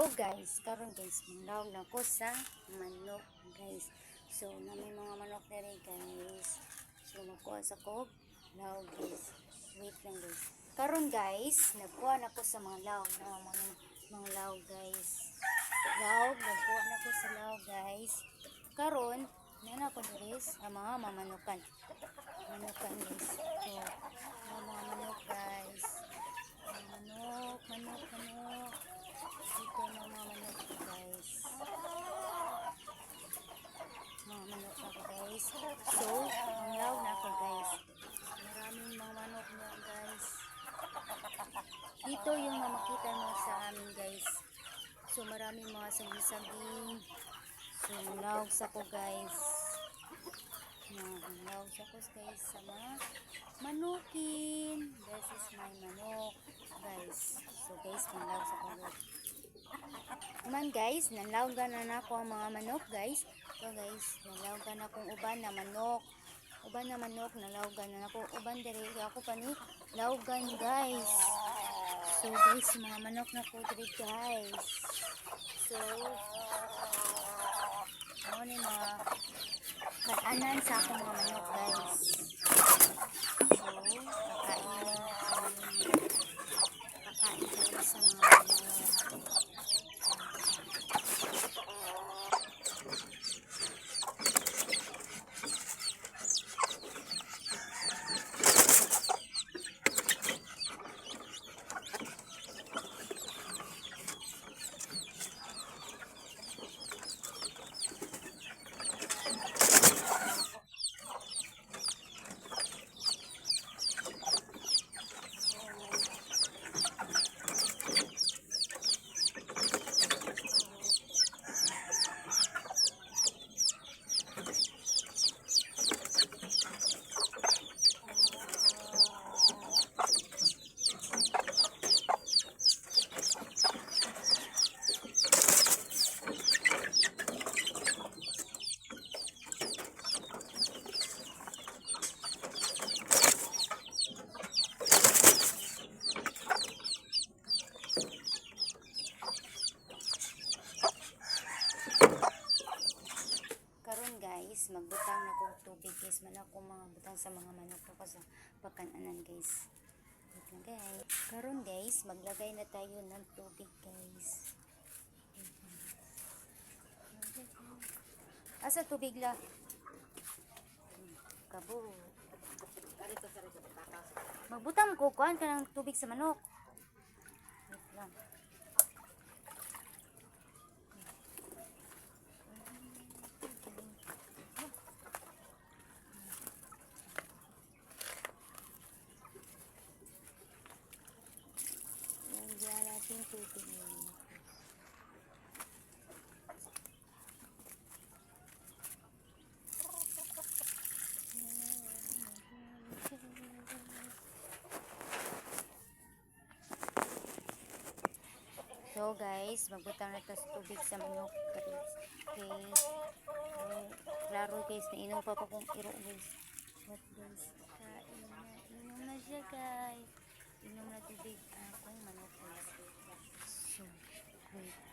So guys, karon guys, manglawag na ko sa manok guys. So na may mga manok dere guys. So nakuha sa kog law guys. Wait lang guys. Karon guys, nagkuha na ko sa mga law, mga law guys. Law, nagkuha na ko sa law guys. Karon nana ko guys, ang mga mamanukan. Manukan guys. So, mga manok guys. Manok. Ito na mga manok guys. Mga manok ako guys. So, ang law na ako guys. Maraming mga manok na guys. Dito yung makita mo sa amin guys. So, maraming mga saging-saging. So, law sa ko guys. Law sa ko guys sa mga manukin. This is my manok guys. So guys, manlaw sa ko naman guys, nanlawgan na ako ang mga manok guys. So guys, nanlawgan akong uban na manok. Nanlawgan na ako uban diri ako pa ni lawgan guys. So guys, mga manok na ko diri guys. So ano ni mga katanan sa akong mga manok guys. So kakain ko sa mga manok. Guys, magbutang na kong tubig guys. Man ako mga butang sa mga manok ko sa pagkananan guys. Wait lang guys. Karon guys, maglagay na tayo ng tubig guys. Asa tubig la? Kabo. Magbutang ko kuan ka ng tubig sa manok. Wait lang. Natin tubig ngayon. So guys, magbutang na ito sa tubig sa manok guys. Okay. Klaro guys, nainom pa kong iro guys. What guys? Inom na siya guys. Inom na tubig akong manok guys. So, wait.